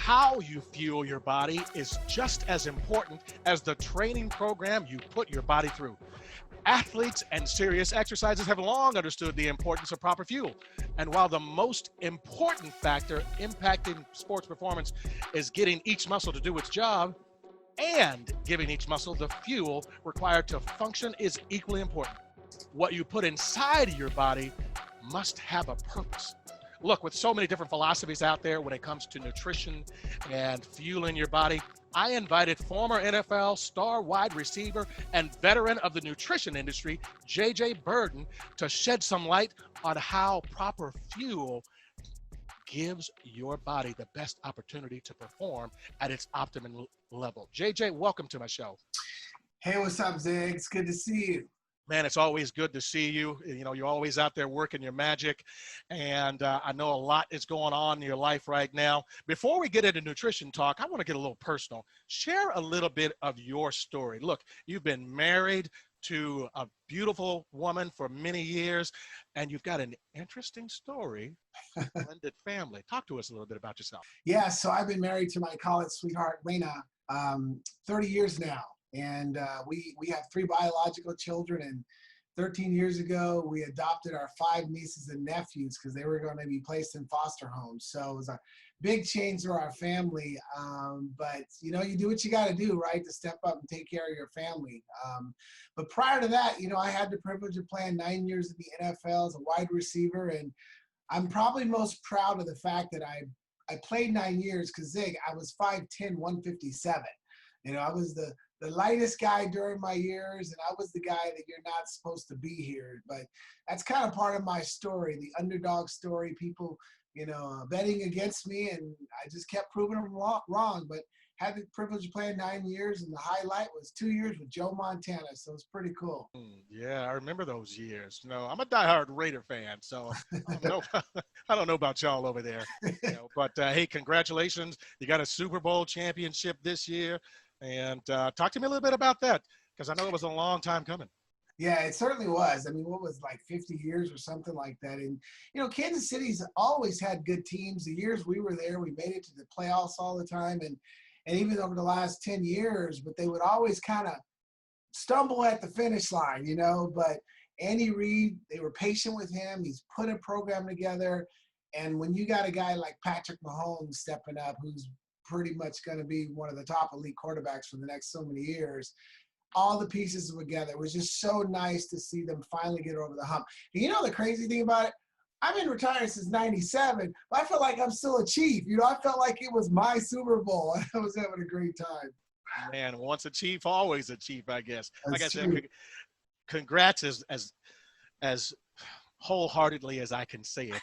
How you fuel your body is just as important as the training program you put your body through. Athletes and serious exercises have long understood the importance of proper fuel. And while the most important factor impacting sports performance is getting each muscle to do its job, and giving each muscle the fuel required to function is equally important. What you put inside your body must have a purpose. Look, with so many different philosophies out there when it comes to nutrition and fueling your body, I invited former NFL star wide receiver and veteran of the nutrition industry, JJ Birden, to shed some light on how proper fuel gives your body the best opportunity to perform at its optimum level. JJ, welcome to my show. Hey, what's up, Zig? It's good to see you. Man, it's always good to see you. You know, you're always out there working your magic. And I know a lot is going on in your life right now. Before we get into nutrition talk, I want to get a little personal. Share a little bit of your story. Look, you've been married to a beautiful woman for many years, and you've got an interesting story, blended family. Talk to us a little bit about yourself. Yeah, so I've been married to my college sweetheart, Raina, 30 years now. And we have 3 biological children. And 13 years ago, we adopted our 5 nieces and nephews because they were going to be placed in foster homes. So it was a big change for our family. But, you know, you do what you got to do, right, to step up and take care of your family. But prior to that, you know, I had the privilege of playing 9 years in the NFL as a wide receiver. And I'm probably most proud of the fact that I played 9 years because, Zig, I was 5'10", 157. You know, I was the lightest guy during my years, and I was the guy that you're not supposed to be here. But that's kind of part of my story, the underdog story. People, you know, betting against me, and I just kept proving them wrong. But had the privilege of playing 9 years, and the highlight was 2 years with Joe Montana, so it's pretty cool. Yeah, I remember those years. You know, I'm a diehard Raider fan, so I don't know, I don't know about y'all over there. You know, but hey, congratulations! You got a Super Bowl championship this year. And talk to me a little bit about that, because I know it was a long time coming. Yeah, it certainly was. I mean, what was like 50 years or something like that? And, you know, Kansas City's always had good teams. The years we were there, we made it to the playoffs all the time. And even over the last 10 years, but they would always kind of stumble at the finish line, you know. But Andy Reid, they were patient with him. He's put a program together. And when you got a guy like Patrick Mahomes stepping up, who's pretty much going to be one of the top elite quarterbacks for the next so many years, all the pieces were together. It was just so nice to see them finally get over the hump. And you know the crazy thing about it? I've been retired since 97, but I feel like I'm still a Chief. You know, I felt like it was my Super Bowl. I was having a great time. Man, once a Chief, always a Chief, I guess. Like I True. said, congrats as wholeheartedly as I can say it.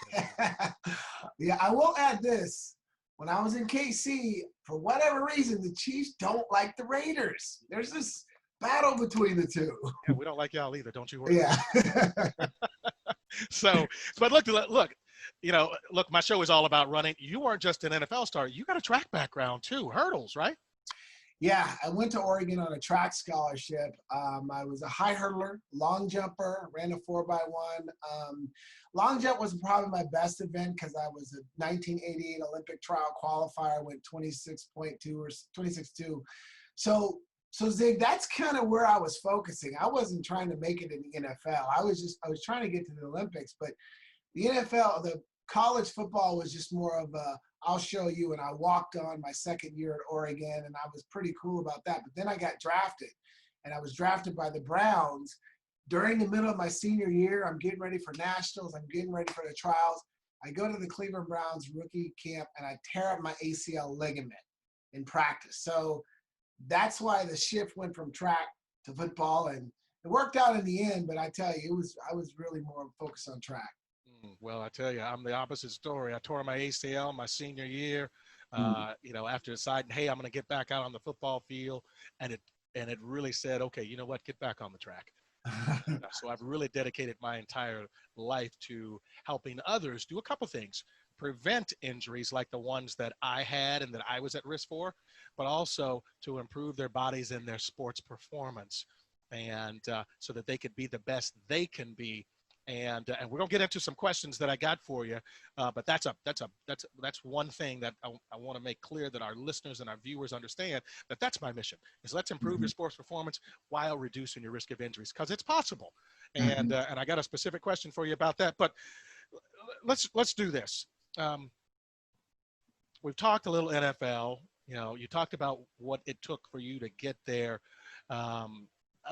Yeah, I will add this. When I was in KC, for whatever reason, the Chiefs don't like the Raiders. There's this battle between the two. Yeah, we don't like y'all either, don't you worry. Yeah. So, but look, you know, look, my show is all about running. You weren't just an NFL star. You got a track background too, hurdles, right? Yeah, I went to Oregon on a track scholarship. I was a high hurdler, long jumper, ran a 4x1. Long jump was probably my best event because I was a 1988 Olympic trial qualifier, went 26.2 or 26.2. So Zig, that's kind of where I was focusing. I wasn't trying to make it in the NFL. I was trying to get to the Olympics, but the NFL, the college football was just more of a, I'll show you. And I walked on my second year at Oregon, and I was pretty cool about that. But then I got drafted, and I was drafted by the Browns. During the middle of my senior year, I'm getting ready for nationals. I'm getting ready for the trials. I go to the Cleveland Browns rookie camp, and I tear up my ACL ligament in practice. So that's why the shift went from track to football, and it worked out in the end. But I tell you, I was really more focused on track. Well, I tell you, I'm the opposite story. I tore my ACL my senior year, you know, after deciding, hey, I'm going to get back out on the football field. And it really said, okay, you know what, get back on the track. So I've really dedicated my entire life to helping others do a couple things: prevent injuries like the ones that I had and that I was at risk for, but also to improve their bodies and their sports performance, and so that they could be the best they can be And we're gonna get into some questions that I got for you. But that's one thing that I want to make clear, that our listeners and our viewers understand, that that's my mission, is let's improve your sports performance while reducing your risk of injuries, because it's possible. And I got a specific question for you about that. But let's do this. Um, we've talked a little NFL. You know, you talked about what it took for you to get there, a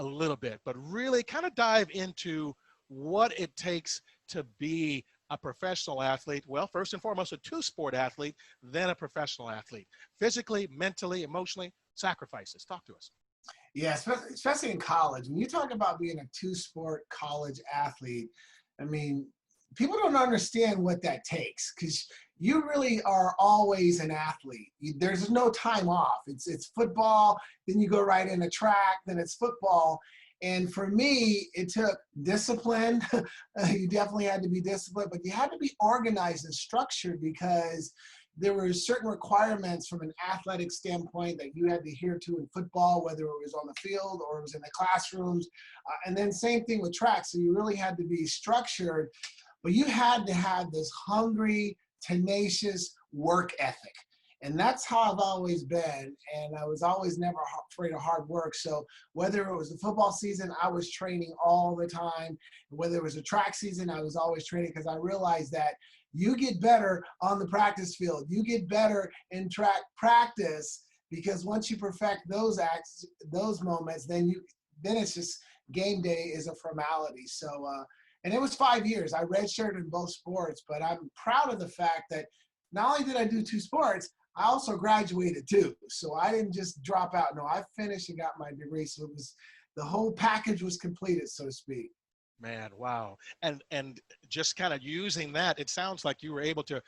little bit, but really kind of dive into what it takes to be a professional athlete. Well, first and foremost, a two-sport athlete, then a professional athlete. Physically, mentally, emotionally, sacrifices. Talk to us. Yeah, especially in college. When you talk about being a two-sport college athlete, I mean, people don't understand what that takes, because you really are always an athlete. There's no time off. It's football, then you go right into track, then it's football. And for me, it took discipline. You definitely had to be disciplined, but you had to be organized and structured, because there were certain requirements from an athletic standpoint that you had to adhere to in football, whether it was on the field or it was in the classrooms. And then same thing with track. So you really had to be structured, but you had to have this hungry, tenacious work ethic. And that's how I've always been. And I was always never afraid of hard work. So whether it was the football season, I was training all the time. Whether it was a track season, I was always training, because I realized that you get better on the practice field. You get better in track practice, because once you perfect those acts, those moments, then it's just game day is a formality. So, and it was 5 years. I redshirted in both sports, but I'm proud of the fact that not only did I do two sports, I also graduated too. So I didn't just drop out. No, I finished and got my degree. So the whole package was completed, so to speak. Man, wow. And just kind of using that, it sounds like you were able to,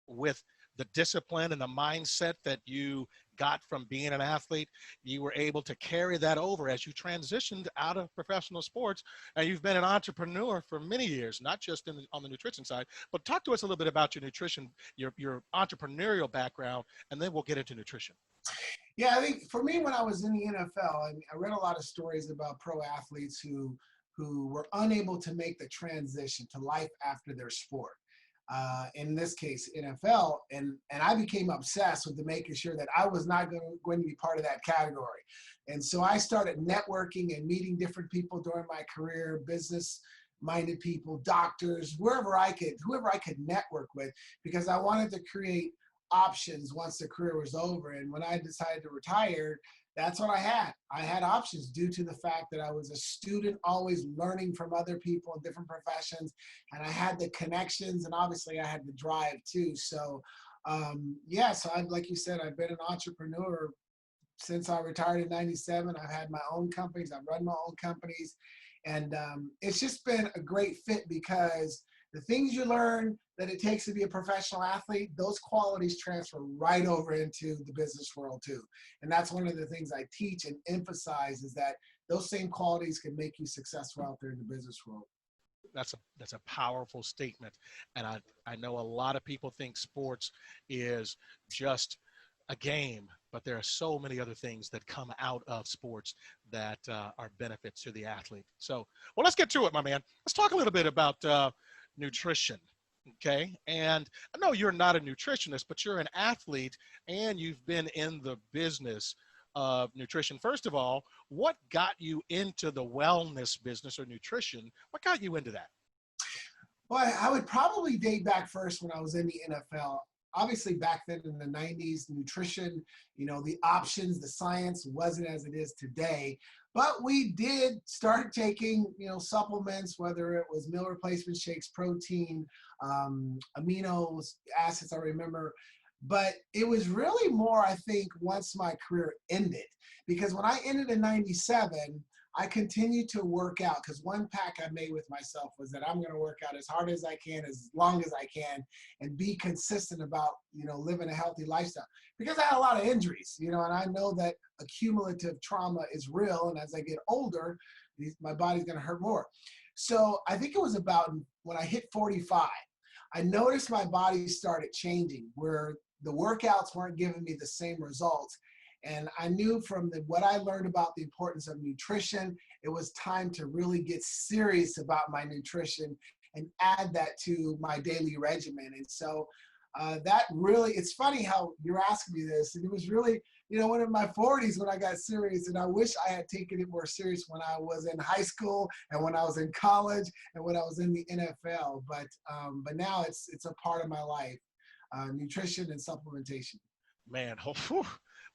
with the discipline and the mindset that you got from being an athlete, you were able to carry that over as you transitioned out of professional sports. And you've been an entrepreneur for many years, not just on the nutrition side. But talk to us a little bit about your nutrition, your entrepreneurial background, and then we'll get into nutrition. Yeah, I think for me, when I was in the NFL, I read a lot of stories about pro athletes who were unable to make the transition to life after their sport. In this case, NFL, and I became obsessed with making sure that I was not going to be part of that category. And so I started networking and meeting different people during my career, business-minded people, doctors, whoever I could network with, because I wanted to create options once the career was over. And when I decided to retire, that's what I had. I had options due to the fact that I was a student, always learning from other people in different professions, and I had the connections, and obviously I had the drive too. So, so like you said, I've been an entrepreneur since I retired in '97. I've had my own companies. I've run my own companies, and it's just been a great fit, because the things you learn that it takes to be a professional athlete, those qualities transfer right over into the business world too. And that's one of the things I teach and emphasize, is that those same qualities can make you successful out there in the business world. That's a powerful statement. And I know a lot of people think sports is just a game, but there are so many other things that come out of sports that are benefits to the athlete. So, well, let's get to it, my man. Let's talk a little bit about nutrition. Okay. And I know you're not a nutritionist, but you're an athlete, and you've been in the business of nutrition. First of all, what got you into the wellness business or nutrition? What got you into that? Well, I would probably date back first when I was in the NFL. Obviously, back then in the '90s, nutrition, the options, the science wasn't as it is today. But we did start taking, supplements, whether it was meal replacement shakes, protein, amino acids, I remember. But it was really more, I think, once my career ended. Because when I ended in '97, I continued to work out, because one pact I made with myself was that I'm going to work out as hard as I can, as long as I can, and be consistent about, living a healthy lifestyle. Because I had a lot of injuries, and I know that accumulative trauma is real. And as I get older, my body's going to hurt more. So I think it was about when I hit 45, I noticed my body started changing, where the workouts weren't giving me the same results. And I knew from what I learned about the importance of nutrition, it was time to really get serious about my nutrition and add that to my daily regimen. And so that really, it's funny how you're asking me this. And it was really, one of my 40s when I got serious. And I wish I had taken it more serious when I was in high school and when I was in college and when I was in the NFL. But now it's a part of my life, nutrition and supplementation. Man,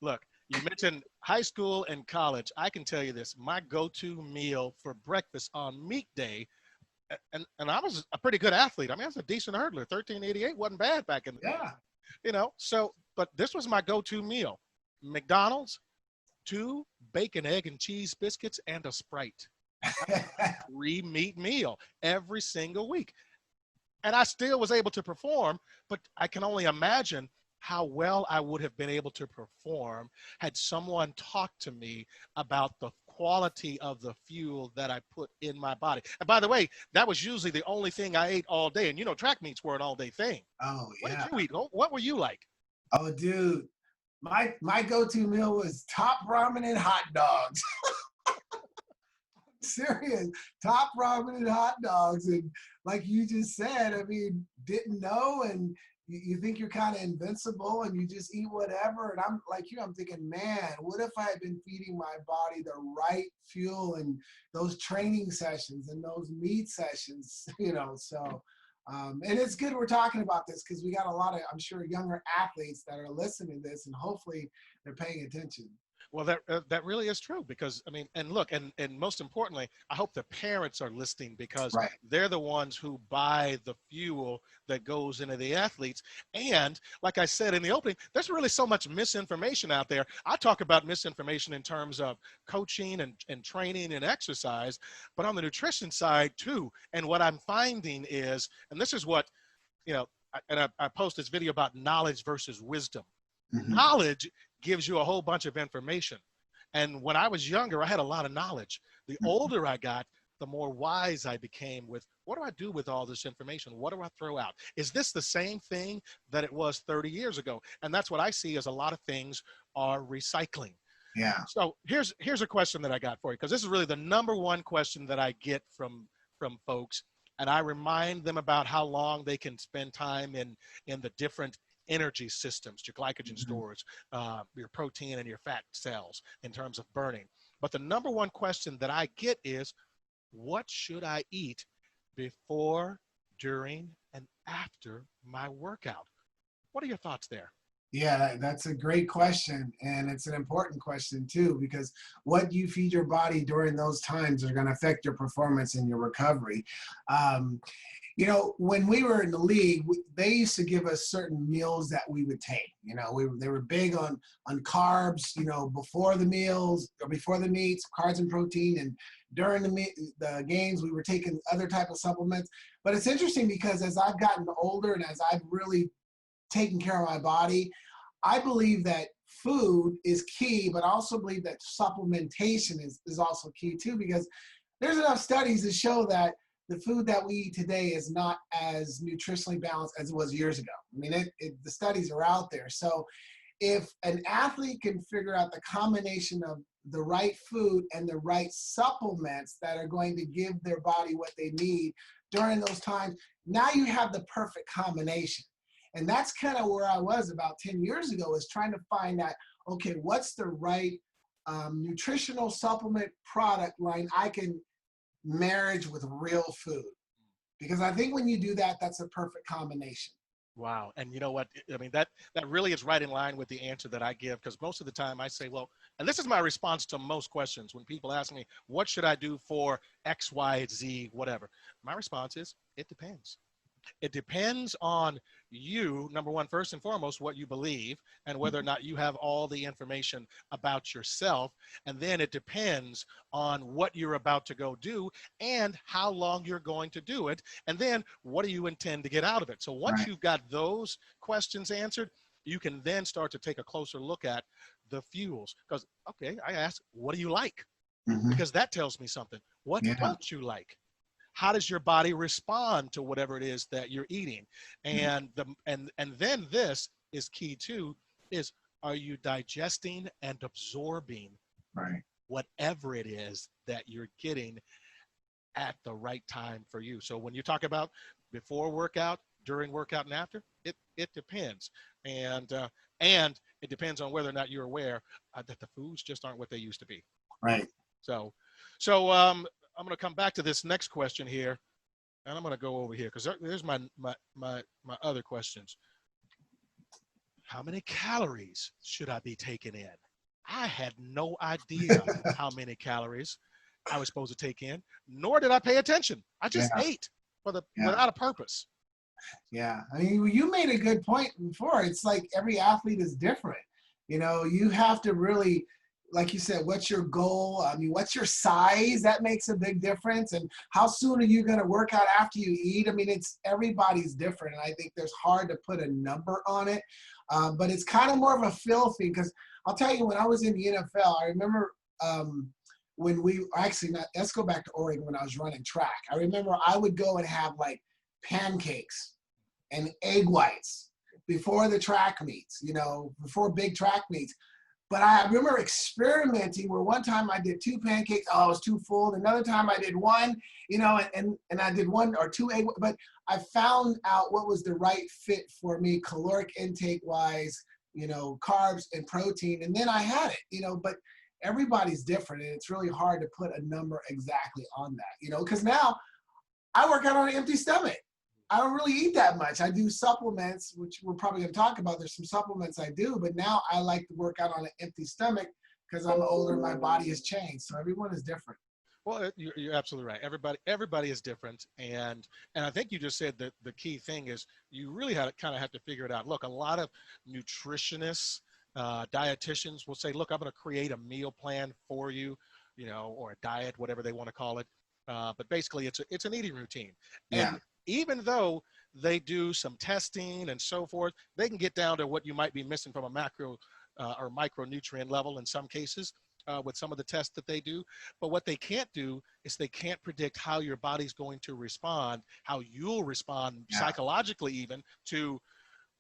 look, you mentioned high school and college. I can tell you this, my go-to meal for breakfast on meat day, and I was a pretty good athlete. I mean, I was a decent hurdler. 1388 wasn't bad back in the day. Yeah. But this was my go-to meal. McDonald's, 2 bacon, egg, and cheese biscuits, and a Sprite. 3 meat meal every single week. And I still was able to perform, but I can only imagine how well I would have been able to perform had someone talked to me about the quality of the fuel that I put in my body. And by the way, that was usually the only thing I ate all day. And track meets were an all day thing. Oh, What yeah. did you eat? What were you like? Oh, dude, my go-to meal was top ramen and hot dogs. Serious, top ramen and hot dogs. And like you just said, I mean, didn't know, and you think you're kind of invincible and you just eat whatever. And I'm like I'm thinking, man, what if I had been feeding my body the right fuel and those training sessions and those meat sessions, so. And it's good we're talking about this because we got a lot of, I'm sure, younger athletes that are listening to this, and hopefully they're paying attention. Well, that really is true, because I mean, and look, and most importantly, I hope the parents are listening, because Right. they're the ones who buy the fuel that goes into the athletes. And like I said in the opening, there's really so much misinformation out there. I talk about misinformation in terms of coaching and training and exercise, but on the nutrition side too. And what I'm finding is, and this is what, I post this video about knowledge versus wisdom. Mm-hmm. Knowledge gives you a whole bunch of information. And when I was younger, I had a lot of knowledge. The older I got, the more wise I became with, what do I do with all this information? What do I throw out? Is this the same thing that it was 30 years ago? And that's what I see as a lot of things are recycling. Yeah. So here's a question that I got for you, because this is really the number one question that I get from folks. And I remind them about how long they can spend time in the different energy systems, your glycogen stores, your protein and your fat cells in terms of burning. But the number one question that I get is, what should I eat before, during, and after my workout? What are your thoughts there? Yeah, that's a great question. And it's an important question too, because what you feed your body during those times are going to affect your performance and your recovery. When we were in the league, they used to give us certain meals that we would take. They were big on carbs, before the meals or before the meets, carbs and protein. And during the games, we were taking other type of supplements. But it's interesting because as I've gotten older and as I've really taken care of my body, I believe that food is key, but I also believe that supplementation is also key too, because there's enough studies to show that the food that we eat today is not as nutritionally balanced as it was years ago. I mean, the studies are out there. So if an athlete can figure out the combination of the right food and the right supplements that are going to give their body what they need during those times, now you have the perfect combination. And that's kind of where I was about 10 years ago, is trying to find out, okay, what's the right nutritional supplement product line I can marriage with real food, because I think when you do that, that's a perfect combination. Wow. And you know what? I mean, that really is right in line with the answer that I give, because most of the time I say, well, and this is my response to most questions when people ask me, what should I do for X, Y, Z, whatever? My response is, it depends. It depends on you, number one, first and foremost, what you believe and whether or not you have all the information about yourself. And then it depends on what you're about to go do and how long you're going to do it. And then what do you intend to get out of it? So once you've got those questions answered, you can then start to take a closer look at the fuels. Because, okay, I asked, what do you like? Because that tells me something. What don't you like? How does your body respond to whatever it is that you're eating? And then this is key too, is, are you digesting and absorbing Right. whatever it is that you're getting at the right time for you? So when you talk about before workout, during workout, and after, it depends. And it depends on whether or not you're aware that the foods just aren't what they used to be. Right. So I'm going to come back to this next question here, and I'm going to go over here because there's my other questions. How many calories should I be taking in? I had no idea how many calories I was supposed to take in, nor did I pay attention. I just Yeah. ate Yeah. without a purpose. Yeah. I mean, you made a good point before. It's like every athlete is different. You know, you have to really, like you said, what's your goal? I mean, what's your size? That makes a big difference. And how soon are you going to work out after you eat? I mean, it's everybody's different. And I think there's hard to put a number on it. But it's kind of more of a feel thing, because I'll tell you, when I was in the NFL, I remember when let's go back to Oregon when I was running track. I remember I would go and have like pancakes and egg whites before the track meets, you know, before big track meets. But I remember experimenting where one time I did 2 pancakes, oh, I was too full. Another time I did 1, you know, and I did 1 or 2 egg, but I found out what was the right fit for me, caloric intake wise, you know, carbs and protein. And then I had it, you know, but everybody's different. And it's really hard to put a number exactly on that, you know, because now I work out on an empty stomach. I don't really eat that much. I do supplements, which we're probably going to talk about. There's some supplements I do, but now I like to work out on an empty stomach because I'm older and my body has changed. So everyone is different. Well, you're absolutely right. Everybody is different, and I think you just said that the key thing is you really have to figure it out. Look, a lot of nutritionists, dietitians will say, "Look, I'm going to create a meal plan for you, you know, or a diet, whatever they want to call it." But basically, it's an eating routine, Yeah. and even though they do some testing and so forth, they can get down to what you might be missing from a macro or micronutrient level in some cases with some of the tests that they do. But what they can't do is they can't predict how your body's going to respond, how you'll respond psychologically even to,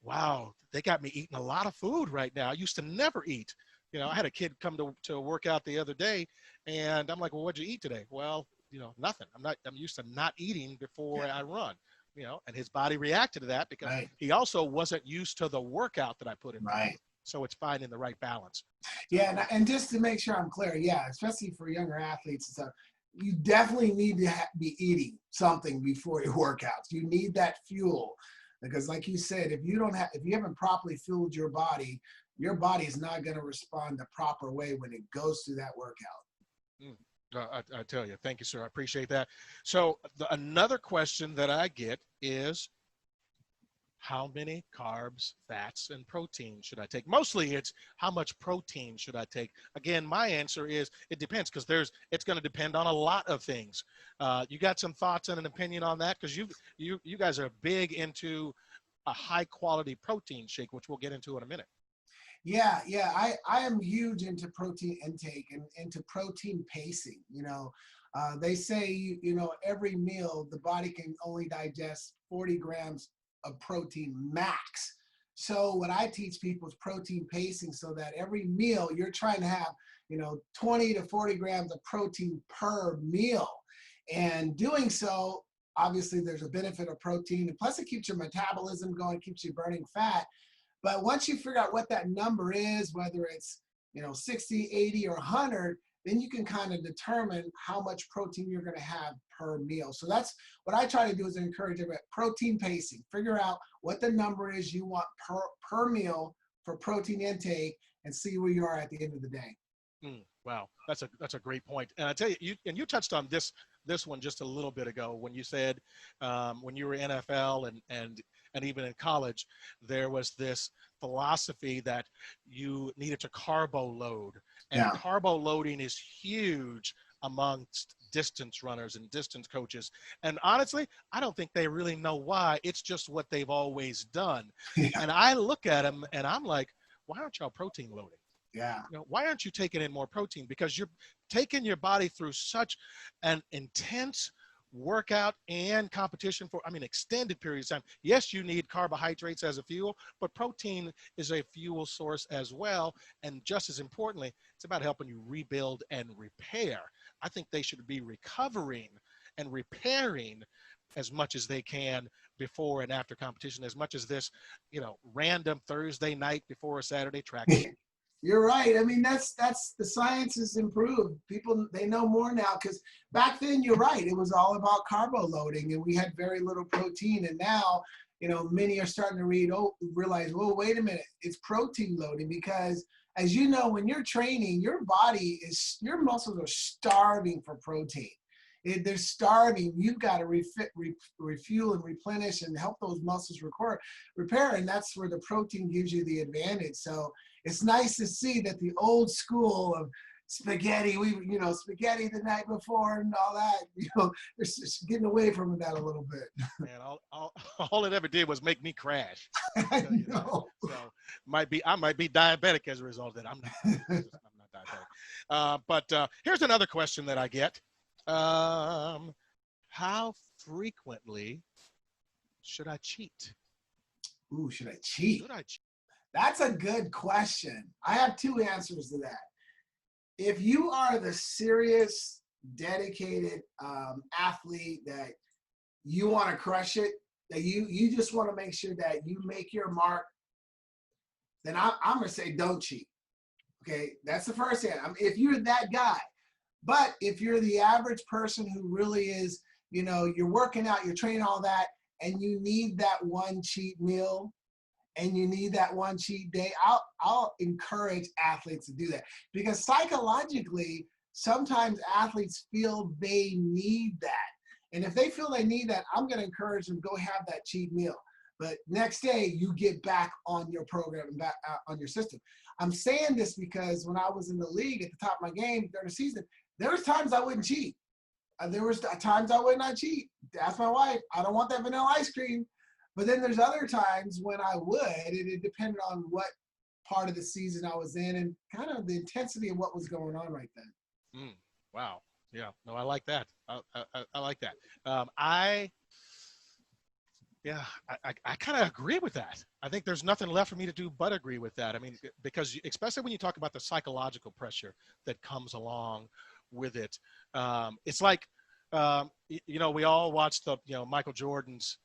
wow, they got me eating a lot of food right now. I used to never eat. You know, I had a kid come to work out the other day, and I'm like, well, what'd you eat today? Well, you know, nothing. I'm used to not eating before I run, you know, and his body reacted to that because he also wasn't used to the workout that I put in. Right. So it's finding the right balance. Yeah. And just to make sure I'm clear, yeah, especially for younger athletes and stuff, you definitely need to be eating something before your workouts. You need that fuel because like you said, if you haven't properly fueled your body is not going to respond the proper way when it goes through that workout. I tell you, thank you, sir. I appreciate that. So another question that I get is, how many carbs, fats, and protein should I take? Mostly it's how much protein should I take? Again, my answer is it depends because it's going to depend on a lot of things. You got some thoughts and an opinion on that? Because you guys are big into a high quality protein shake, which we'll get into in a minute. Yeah. I am huge into protein intake and into protein pacing. You know, they say, you know, every meal, the body can only digest 40 grams of protein max. So what I teach people is protein pacing so that every meal you're trying to have, you know, 20 to 40 grams of protein per meal. And doing so, obviously there's a benefit of protein. And plus it keeps your metabolism going, keeps you burning fat. But once you figure out what that number is, whether it's, you know, 60, 80, or 100, then you can kind of determine how much protein you're going to have per meal. So that's what I try to do is encourage everybody, protein pacing. Figure out what the number is you want per meal for protein intake and see where you are at the end of the day. Wow, that's a great point. And I tell you, you touched on this one just a little bit ago when you said when you were NFL and even in college, there was this philosophy that you needed to carbo load, and carbo loading is huge amongst distance runners and distance coaches. And honestly, I don't think they really know why. It's just what they've always done. And I look at them and I'm like, why aren't y'all protein loading? Yeah. You know, why aren't you taking in more protein? Because you're taking your body through such an intense workout and competition for, extended periods of time. Yes, you need carbohydrates as a fuel, but protein is a fuel source as well. And just as importantly, it's about helping you rebuild and repair. I think they should be recovering and repairing as much as they can before and after competition, as much as this, random Thursday night before a Saturday track meet. You're right. I mean, that's the science has improved. People, they know more now, because back then, you're right, it was all about carbo loading and we had very little protein. And now, many are starting to realize, well, wait a minute, it's protein loading, because as you know, when you're training, your muscles are starving for protein. They're starving. You've got to refuel and replenish and help those muscles repair. And that's where the protein gives you the advantage. So it's nice to see that the old school of spaghetti, spaghetti the night before and all that, they're getting away from that a little bit. Man, all it ever did was make me crash. I know. So I might be diabetic as a result of that. I'm not diabetic. But here's another question that I get. How frequently should I cheat? Ooh, should I cheat? Should I cheat? That's a good question. I have two answers to that. If you are the serious, dedicated athlete that you want to crush it, that you just want to make sure that you make your mark, then I'm going to say don't cheat. Okay, that's the first thing. If you're that guy. But if you're the average person who really is, you're working out, you're training, all that, and you need that one cheat meal and you need that one cheat day, I'll encourage athletes to do that. Because psychologically, sometimes athletes feel they need that. And if they feel they need that, I'm going to encourage them, go have that cheat meal. But next day, you get back on your program and back on your system. I'm saying this because when I was in the league at the top of my game during the season, there was times I wouldn't cheat. There was times I would not cheat. Ask my wife, I don't want that vanilla ice cream. But then there's other times when I would. It depended on what part of the season I was in and kind of the intensity of what was going on right then. Wow. Yeah. No, I like that. I like that. I kind of agree with that. I think there's nothing left for me to do but agree with that. Because especially when you talk about the psychological pressure that comes along with it, it's like, we all watched the, Michael Jordan's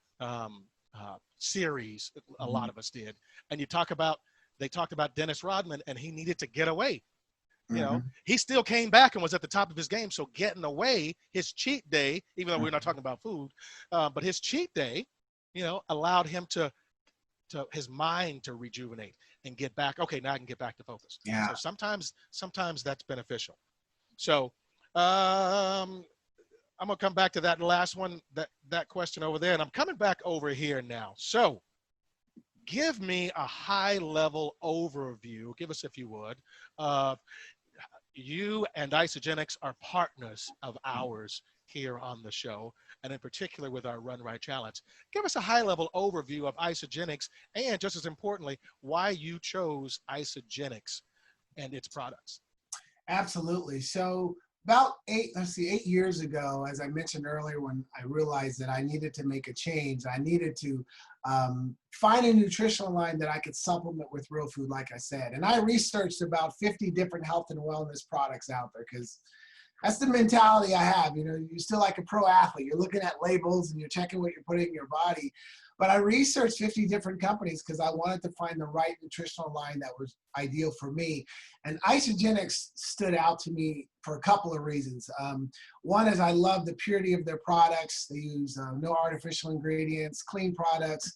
series. A lot of us did. And they talked about Dennis Rodman, and he needed to get away. He still came back and was at the top of his game. So getting away, his cheat day, even though we're not talking about food, but his cheat day, allowed him to his mind to rejuvenate and get back. Okay, now I can get back to focus. Yeah. So sometimes that's beneficial. So I'm gonna come back to that last one, that question over there, and I'm coming back over here now. So give me a high-level overview. Give us, if you would, of you and Isagenix are partners of ours here on the show, and in particular with our Run Right Challenge. Give us a high-level overview of Isagenix, and just as importantly, why you chose Isagenix and its products. Absolutely. So about 8 years ago, as I mentioned earlier, when I realized that I needed to make a change, I needed to find a nutritional line that I could supplement with real food, like I said. And I researched about 50 different health and wellness products out there, because that's the mentality I have. You're still like a pro athlete. You're looking at labels and you're checking what you're putting in your body. But I researched 50 different companies because I wanted to find the right nutritional line that was ideal for me. And Isagenix stood out to me for a couple of reasons. One is I love the purity of their products. They use no artificial ingredients, clean products,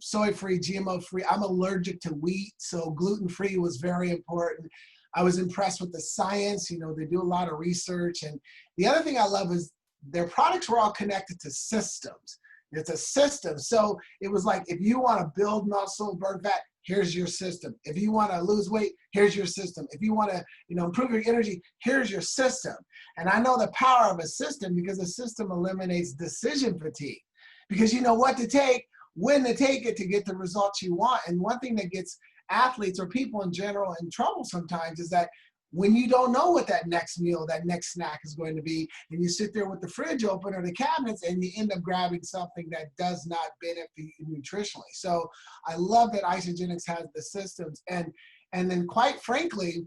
soy-free, GMO-free. I'm allergic to wheat, so gluten-free was very important. I was impressed with the science. They do a lot of research. And the other thing I love is their products were all connected to systems. It's a system. So it was like, if you want to build muscle, burn fat, here's your system. If you want to lose weight, here's your system. If you want to, improve your energy, here's your system. And I know the power of a system because a system eliminates decision fatigue, because you know what to take, when to take it to get the results you want. And one thing that gets athletes or people in general in trouble sometimes is that when you don't know what that next meal, that next snack is going to be, and you sit there with the fridge open or the cabinets and you end up grabbing something that does not benefit you nutritionally. So I love that Isagenix has the systems. And then quite frankly,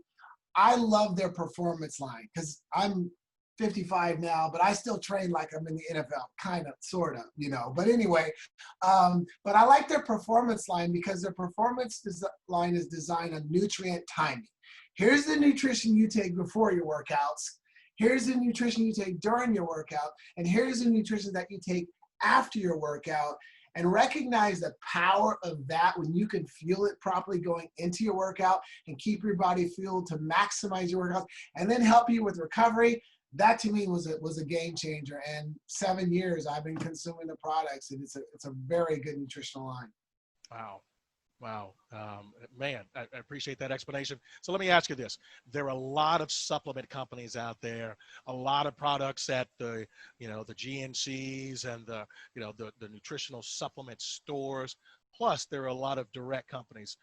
I love their performance line, because I'm 55 now, but I still train like I'm in the NFL, kind of, sort of, you know. But anyway, but I like their performance line because their performance line is designed on nutrient timing. Here's the nutrition you take before your workouts. Here's the nutrition you take during your workout. And here's the nutrition that you take after your workout. And recognize the power of that when you can fuel it properly going into your workout and keep your body fueled to maximize your workouts and then help you with recovery. That to me was a game changer. And 7 years I've been consuming the products, and it's a very good nutritional line. Wow. Wow. Man, I appreciate that explanation. So let me ask you this. There are a lot of supplement companies out there, a lot of products at the, the GNCs and the nutritional supplement stores. Plus there are a lot of direct companies.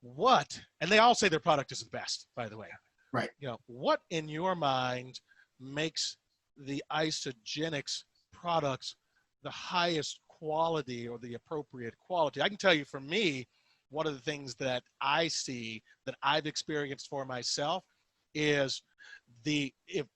And they all say their product is the best, by the way. Right. What in your mind makes the Isagenix products the highest quality or the appropriate quality? I can tell you, for me, one of the things that I see that I've experienced for myself is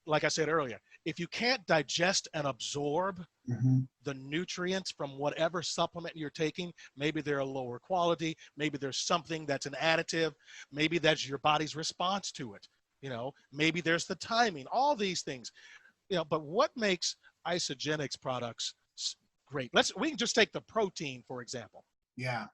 like I said earlier, if you can't digest and absorb the nutrients from whatever supplement you're taking, maybe they're a lower quality, maybe there's something that's an additive, maybe that's your body's response to it. Maybe there's the timing, all these things, but what makes Isagenix products great? We can just take the protein, for example. Yeah.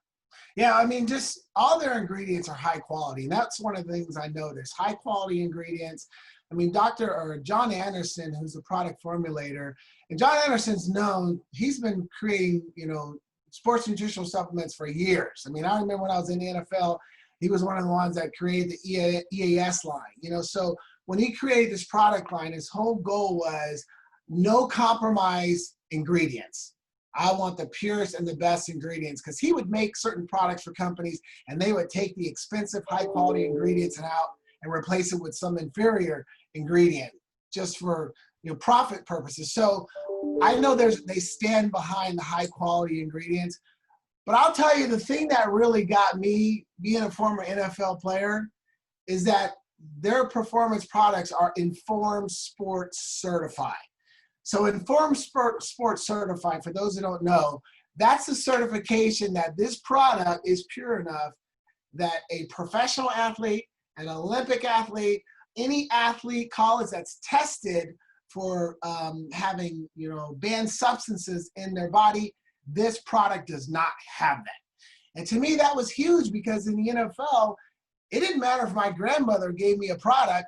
I mean, just all their ingredients are high quality. And that's one of the things I noticed. High quality ingredients. I mean, John Anderson, who's a product formulator, and John Anderson's known, he's been creating, sports nutritional supplements for years. I mean, I remember when I was in the NFL, he was one of the ones that created the EAS line, so when he created this product line, his whole goal was no compromise ingredients. I want the purest and the best ingredients, because he would make certain products for companies and they would take the expensive, high quality ingredients and replace it with some inferior ingredient just for profit purposes. So I know they stand behind the high quality ingredients, but I'll tell you, the thing that really got me, being a former NFL player, is that their performance products are Informed Sports certified. So Informed Sports certified, for those who don't know, that's a certification that this product is pure enough that a professional athlete, an Olympic athlete, any athlete, college that's tested for having banned substances in their body, this product does not have that. And to me, that was huge, because in the NFL, it didn't matter if my grandmother gave me a product.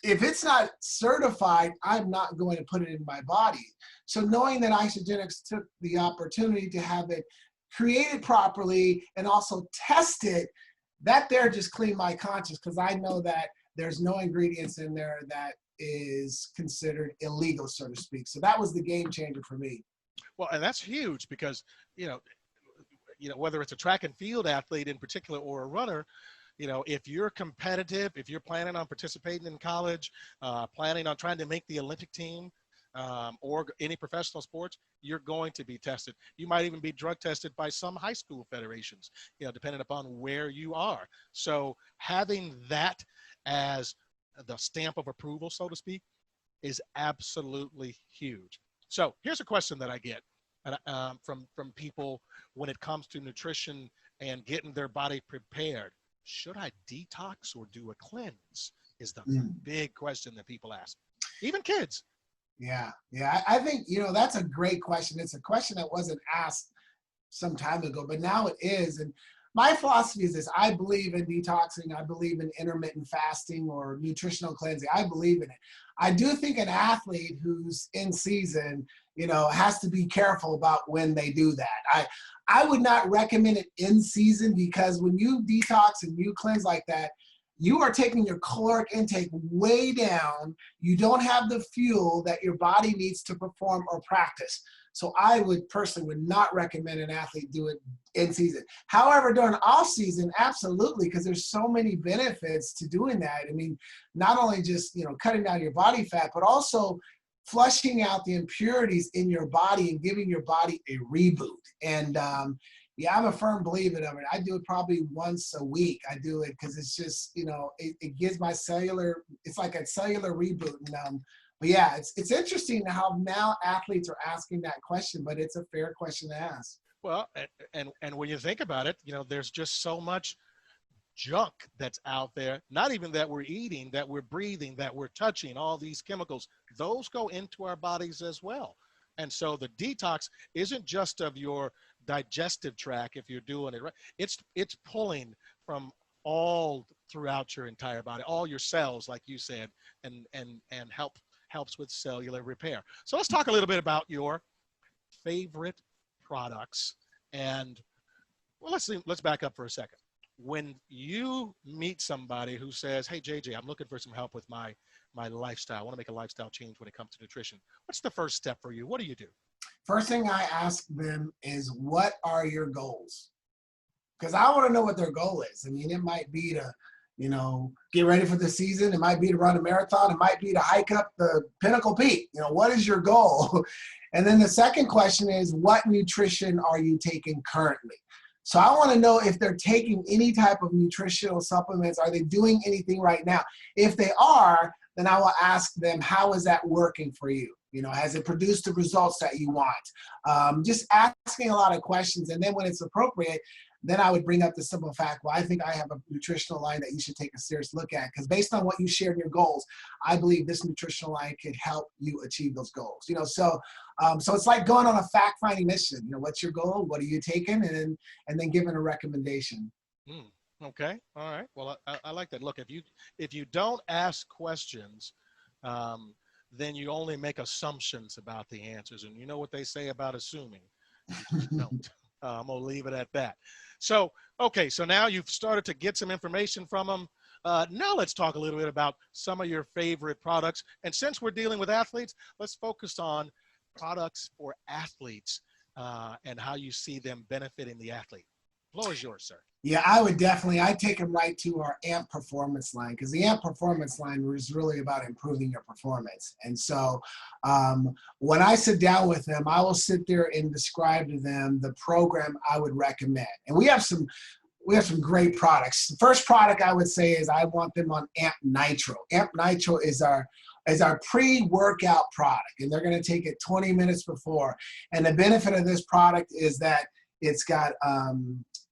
If it's not certified, I'm not going to put it in my body. So knowing that Isagenix took the opportunity to have it created properly and also tested, that there just cleaned my conscience, because I know that there's no ingredients in there that is considered illegal, so to speak. So that was the game changer for me. Well, and that's huge, because, whether it's a track and field athlete in particular or a runner, if you're competitive, if you're planning on participating in college, planning on trying to make the Olympic team, or any professional sports, you're going to be tested. You might even be drug tested by some high school federations, depending upon where you are. So having that as the stamp of approval, so to speak, is absolutely huge. So here's a question that I get from people when it comes to nutrition and getting their body prepared. Should I detox or do a cleanse? Is the big question that people ask, even kids. Yeah. I think, that's a great question. It's a question that wasn't asked some time ago, but now it is. And my philosophy is this: I believe in detoxing. I believe in intermittent fasting or nutritional cleansing. I believe in it. I do think an athlete who's in season, has to be careful about when they do that. I would not recommend it in season, because when you detox and you cleanse like that, you are taking your caloric intake way down. You don't have the fuel that your body needs to perform or practice. So I would personally would not recommend an athlete do it in season. However, during off season, absolutely, because there's so many benefits to doing that. I mean, not only just, cutting down your body fat, but also flushing out the impurities in your body and giving your body a reboot. And yeah, I'm a firm believer of it. I do it probably once a week. I do it because it's just, it gives my cellular, it's like a cellular reboot. And, but yeah, it's interesting how now athletes are asking that question, but it's a fair question to ask. Well, and when you think about it, there's just so much junk that's out there, not even that we're eating, that we're breathing, that we're touching, all these chemicals, those go into our bodies as well. And so the detox isn't just of your digestive tract if you're doing it right. It's pulling from all throughout your entire body, all your cells, like you said, and helps with cellular repair. So let's talk a little bit about your favorite products. And well, let's back up for a second. When you meet somebody who says, hey, JJ, I'm looking for some help with my lifestyle, I want to make a lifestyle change when it comes to nutrition, what's the first step for you? What do you do? First thing I ask them is, what are your goals? Because I want to know what their goal is. I mean, it might be to, get ready for the season. It might be to run a marathon. It might be to hike up the Pinnacle Peak. What is your goal? And then the second question is, what nutrition are you taking currently? So I want to know if they're taking any type of nutritional supplements. Are they doing anything right now? If they are, then I will ask them, how is that working for you? Has it produced the results that you want? Just asking a lot of questions. And then when it's appropriate, then I would bring up the simple fact, well, I think I have a nutritional line that you should take a serious look at, because based on what you shared in your goals, I believe this nutritional line could help you achieve those goals. So it's like going on a fact-finding mission. What's your goal? What are you taking? And then giving a recommendation. Okay. All right. Well, I like that. Look, if you don't ask questions, then you only make assumptions about the answers. And you know what they say about assuming. You just don't. I'm going to leave it at that. So, okay, so now you've started to get some information from them. Now let's talk a little bit about some of your favorite products. And since we're dealing with athletes, let's focus on products for athletes and how you see them benefiting the athlete. The floor is yours, sir. Yeah, I take them right to our AMP performance line, because the AMP performance line is really about improving your performance. And so when I sit down with them, I will sit there and describe to them the program I would recommend. And we have some great products. The first product I would say is I want them on AMP Nitro. AMP Nitro is our pre-workout product, and they're going to take it 20 minutes before. And the benefit of this product is that it's got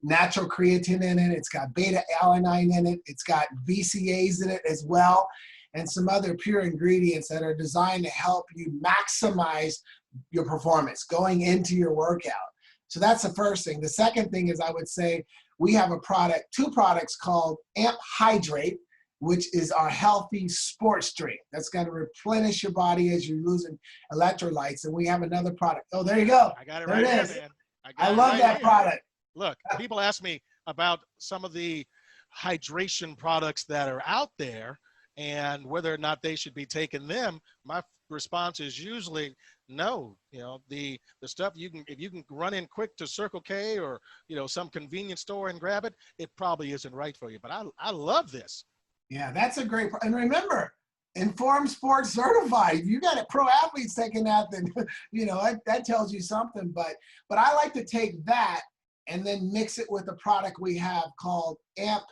natural creatine in it. It's got beta-alanine in it. It's got BCAAs in it as well, and some other pure ingredients that are designed to help you maximize your performance going into your workout. So that's the first thing. The second thing is I would say we have two products called AMP Hydrate, which is our healthy sports drink. That's going to replenish your body as you're losing electrolytes. And we have another product. Oh, there you go. I got it there right it is. here, man. I love that product. Look, people ask me about some of the hydration products that are out there and whether or not they should be taking them. My response is usually no. The stuff if you can run in quick to Circle K or some convenience store and grab it, it probably isn't right for you. But I love this. Yeah, that's a great. And remember, Informed Sports Certified. If you got pro athletes taking that, then that tells you something. But I like to take that and then mix it with a product we have called AMP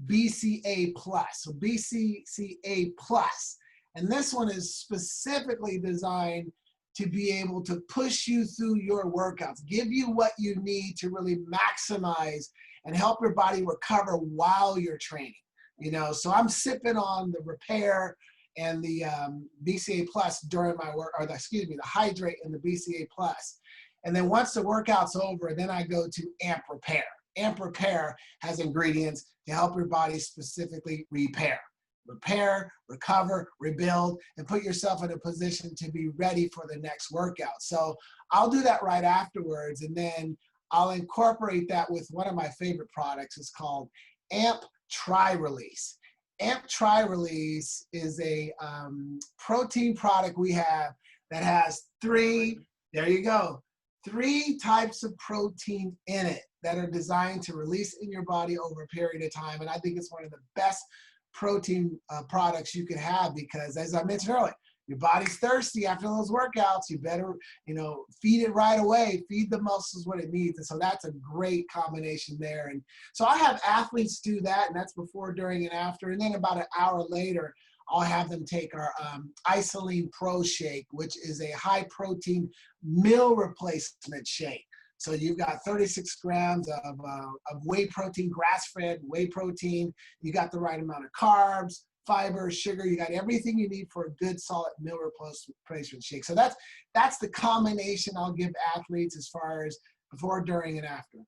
BCA Plus. So BCCA Plus, and this one is specifically designed to be able to push you through your workouts, give you what you need to really maximize and help your body recover while you're training. So I'm sipping on the repair and the BCA Plus during my work, the Hydrate and the BCA Plus. And then once the workout's over, then I go to AMP Repair. AMP Repair has ingredients to help your body specifically repair, recover, rebuild, and put yourself in a position to be ready for the next workout. So I'll do that right afterwards, and then I'll incorporate that with one of my favorite products. It's called AMP Tri-Release. AMP Tri-Release is a protein product we have that has there you go, 3 types of protein in it that are designed to release in your body over a period of time. And I think it's one of the best protein products you could have, because as I mentioned earlier, your body's thirsty after those workouts. You better, feed it right away, feed the muscles what it needs. And so that's a great combination there. And so I have athletes do that, and that's before, during, and after. And then about an hour later, I'll have them take our Isoline Pro Shake, which is a high protein meal replacement shake. So you've got 36 grams of whey protein, grass-fed whey protein. You got the right amount of carbs, fiber, sugar. You got everything you need for a good, solid meal replacement shake. So that's the combination I'll give athletes as far as before, during, and after.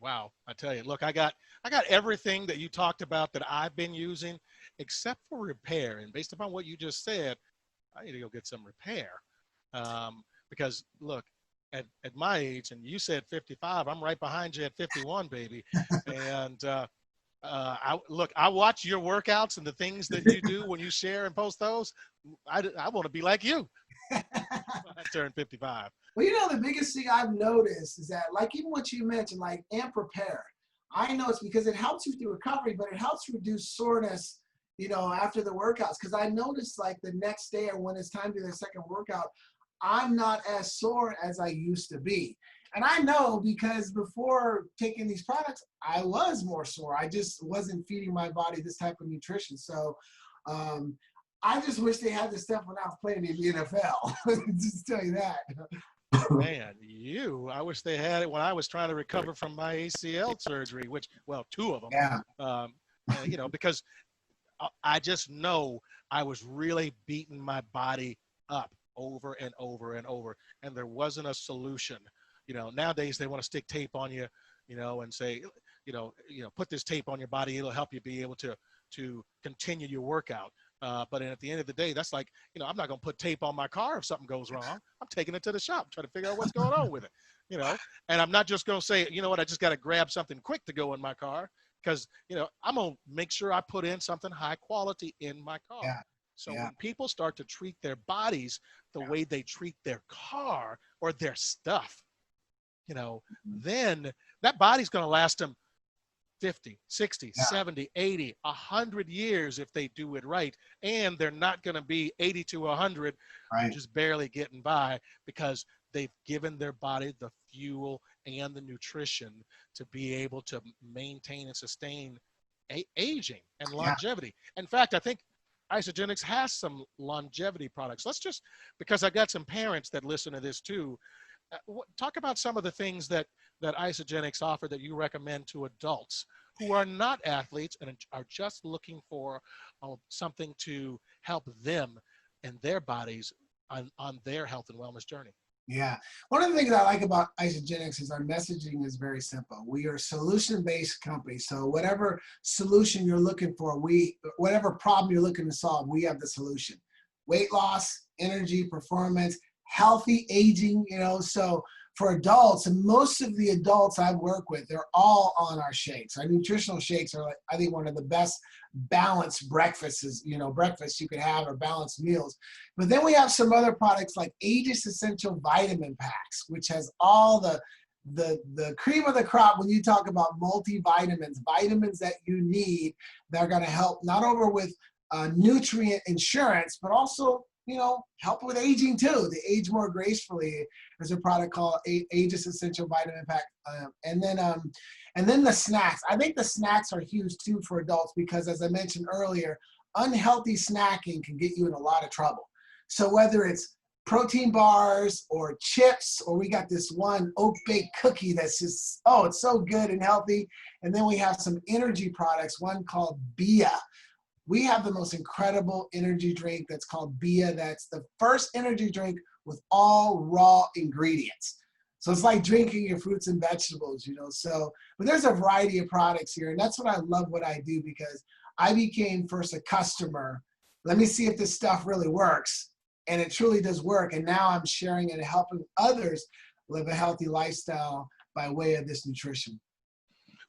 Wow, I tell you, look, I got everything that you talked about that I've been using, except for repair. And based upon what you just said, I need to go get some repair, because look, at my age, and you said 55, I'm right behind you at 51, baby. And I watch your workouts and the things that you do when you share and post those. I want to be like you. I turned 55. Well, the biggest thing I've noticed is that, like, even what you mentioned, like, and prepare. I know it's because it helps you through recovery, but it helps reduce soreness, after the workouts. Because I noticed, like, the next day or when it's time to do the second workout, I'm not as sore as I used to be. And I know because before taking these products, I was more sore. I just wasn't feeding my body this type of nutrition. So I just wish they had this stuff when I was playing in the NFL. Just tell you that. Man, I wish they had it when I was trying to recover from my ACL surgery, which, well, 2 of them. Yeah. Because I just know I was really beating my body up over and over and over, and there wasn't a solution. Nowadays they want to stick tape on you, and say, put this tape on your body. It'll help you be able to continue your workout. But at the end of the day, that's like, I'm not going to put tape on my car if something goes wrong. I'm taking it to the shop, trying to figure out what's going on with it, and I'm not just going to say, I just got to grab something quick to go in my car, because, I'm going to make sure I put in something high quality in my car. Yeah. So when people start to treat their bodies the way they treat their car or their stuff, then that body's going to last them 50, 60, 70, 80, 100 years if they do it right. And they're not going to be 80 to 100, just barely getting by, because they've given their body the fuel and the nutrition to be able to maintain and sustain aging and longevity. In fact, I think Isagenix has some longevity products. Because I got some parents that listen to this too, talk about some of the things that Isagenix offer that you recommend to adults who are not athletes and are just looking for something to help them and their bodies on their health and wellness journey. Yeah. One of the things I like about Isagenix is our messaging is very simple. We are a solution-based company. So whatever solution you're looking for, whatever problem you're looking to solve, we have the solution. Weight loss, energy, performance, healthy aging, so for adults, and most of the adults I work with, they're all on our shakes. Our nutritional shakes are, I think, one of the best balanced breakfasts, breakfasts you could have, or balanced meals. But then we have some other products like Aegis Essential Vitamin Packs, which has all the cream of the crop when you talk about multivitamins, vitamins that you need that are going to help not only with nutrient insurance, but also help with aging too, to age more gracefully. There's a product called Aegis Essential Vitamin Pack. And then the snacks. I think the snacks are huge too for adults, because as I mentioned earlier, unhealthy snacking can get you in a lot of trouble. So whether it's protein bars or chips, or we got this one oat baked cookie that's just, it's so good and healthy. And then we have some energy products, one called BIA. We have the most incredible energy drink that's called BIA. That's the first energy drink with all raw ingredients. So it's like drinking your fruits and vegetables, but there's a variety of products here. And that's what I love what I do, because I became first a customer. Let me see if this stuff really works. And it truly does work. And now I'm sharing it and helping others live a healthy lifestyle by way of this nutrition.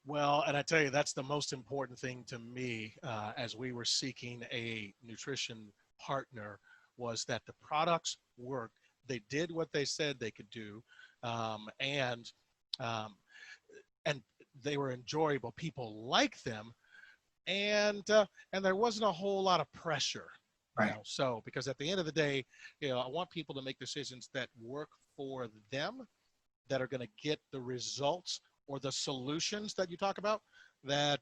Well, and I tell you, that's the most important thing to me as we were seeking a nutrition partner, was that the products worked. They did what they said they could do. and um, and they were enjoyable. People liked them, and there wasn't a whole lot of pressure. Right. So because at the end of the day, I want people to make decisions that work for them, that are going to get the results or the solutions that you talk about, that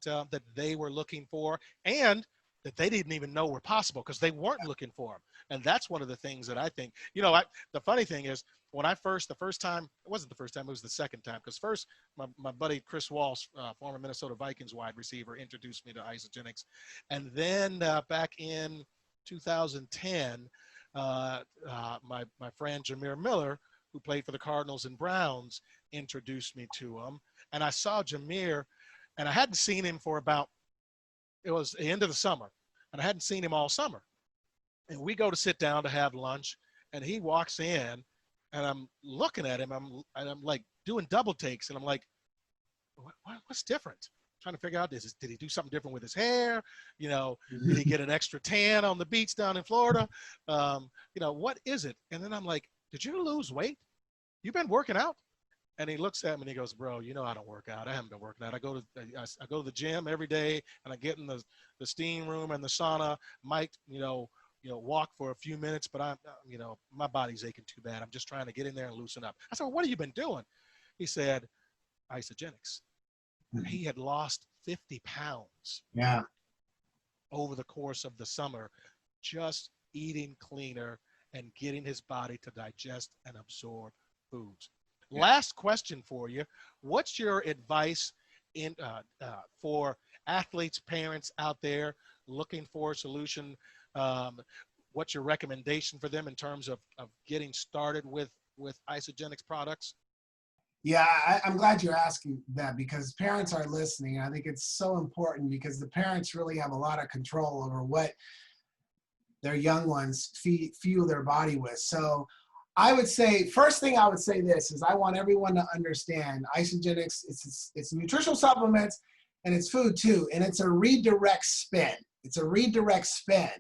they were looking for, and that they didn't even know were possible because they weren't looking for them. And that's one of the things that I think, the funny thing is, when the first time, it wasn't the first time, it was the second time. Because first, my buddy Chris Walsh, former Minnesota Vikings wide receiver, introduced me to Isogenics. And then back in 2010, my friend Jameer Miller, who played for the Cardinals and Browns, introduced me to him. And I saw Jameer, and I hadn't seen him for it was the end of the summer, and I hadn't seen him all summer. And we go to sit down to have lunch, and he walks in, and I'm looking at him, I'm like doing double takes, and I'm like, what's different? Trying to figure out, did he do something different with his hair? Did he get an extra tan on the beach down in Florida? What is it? And then I'm like, did you lose weight? You've been working out? And he looks at me and he goes, bro, I don't work out. I haven't been working out. I go to the gym every day, and I get in the steam room and the sauna, might, walk for a few minutes, but my body's aching too bad. I'm just trying to get in there and loosen up. I said, well, what have you been doing? He said, Isogenics. He had lost 50 pounds over the course of the summer, just eating cleaner and getting his body to digest and absorb foods. Last question for you. What's your advice for athletes, parents out there looking for a solution? What's your recommendation for them in terms of getting started with Isogenics products? Yeah, I'm glad you're asking that, because parents are listening. I think it's so important because the parents really have a lot of control over what their young ones fuel their body with. So I would say, first thing I would say this is, I want everyone to understand Isogenics, it's nutritional supplements and it's food too. And it's a redirect spin. It's a redirect spin.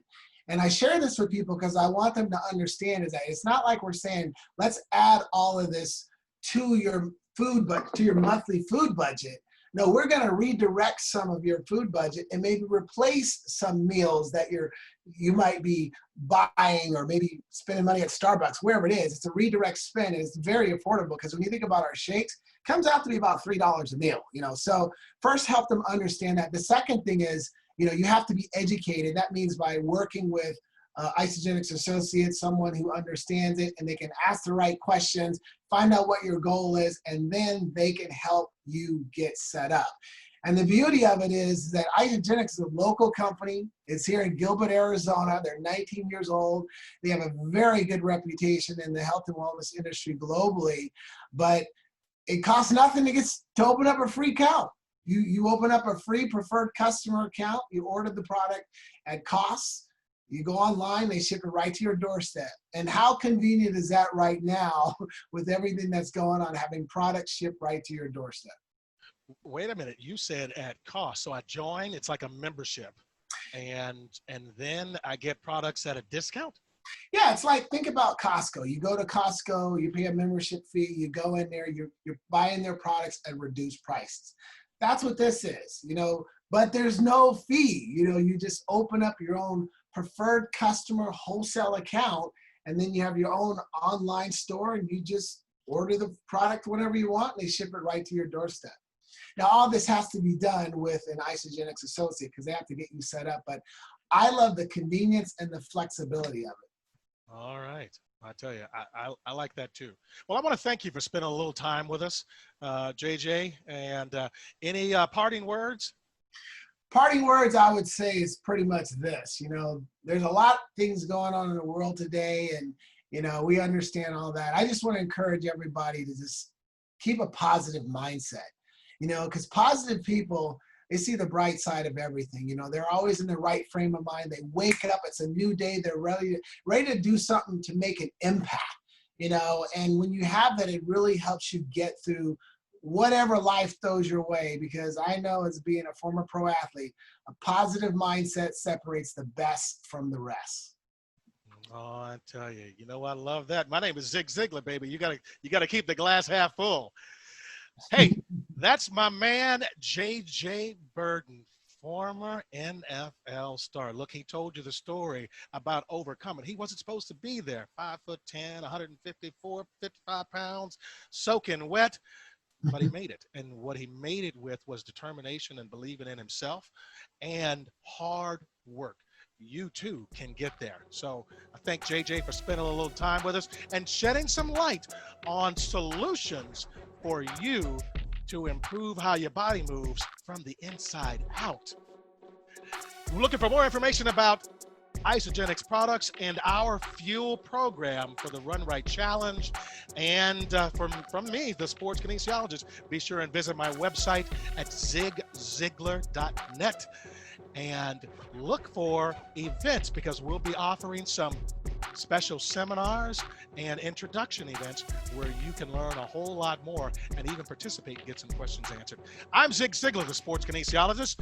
And I share this with people because I want them to understand is that it's not like we're saying, let's add all of this to your to your monthly food budget. No, we're going to redirect some of your food budget and maybe replace some meals that you might be buying, or maybe spending money at Starbucks, wherever it is. It's a redirect spend, and it's very affordable because when you think about our shakes, it comes out to be about $3 a meal. So first, help them understand that. The second thing is, you have to be educated. That means by working with Isogenics associates, someone who understands it, and they can ask the right questions, find out what your goal is, and then they can help you get set up. And the beauty of it is that Isogenics is a local company. It's here in Gilbert, Arizona. They're 19 years old. They have a very good reputation in the health and wellness industry globally, but it costs nothing to open up a free account. You open up a free preferred customer account, you order the product at cost, you go online, they ship it right to your doorstep. And how convenient is that right now with everything that's going on, having products shipped right to your doorstep? Wait a minute, you said at cost. So I join, it's like a membership, and then I get products at a discount? Yeah, it's like, think about Costco. You go to Costco, you pay a membership fee, you go in there, you're buying their products at reduced prices. That's what this is, but there's no fee. You just open up your own preferred customer wholesale account, and then you have your own online store, and you just order the product whenever you want, and they ship it right to your doorstep. Now, all this has to be done with an Isogenics associate because they have to get you set up, but I love the convenience and the flexibility of it. All right. I tell you, I like that too. Well, I want to thank you for spending a little time with us, JJ, and any parting words? Parting words, I would say, is pretty much this. There's a lot of things going on in the world today, and, we understand all that. I just want to encourage everybody to just keep a positive mindset, because positive people, they see the bright side of everything. They're always in the right frame of mind. They wake up, it's a new day. They're ready to do something to make an impact, and when you have that, it really helps you get through whatever life throws your way, because I know, as being a former pro athlete, a positive mindset separates the best from the rest. Oh, I tell you, I love that. My name is Zig Ziegler, baby. You gotta keep the glass half full. Hey, that's my man, JJ Birden, former NFL star. Look, he told you the story about overcoming. He wasn't supposed to be there. 5'10", 154, 55 pounds, soaking wet, but he made it. And what he made it with was determination and believing in himself and hard work. You too can get there. So I thank JJ for spending a little time with us and shedding some light on solutions for you to improve how your body moves from the inside out. We're looking for more information about Isogenics products and our fuel program for the Run Right Challenge. And from me, the sports kinesiologist, be sure and visit my website at zigziegler.net and look for events, because we'll be offering some special seminars and introduction events where you can learn a whole lot more and even participate and get some questions answered. I'm Zig Ziegler, the sports kinesiologist.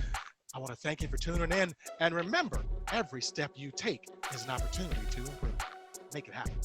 I want to thank you for tuning in. And remember, every step you take is an opportunity to improve. Make it happen.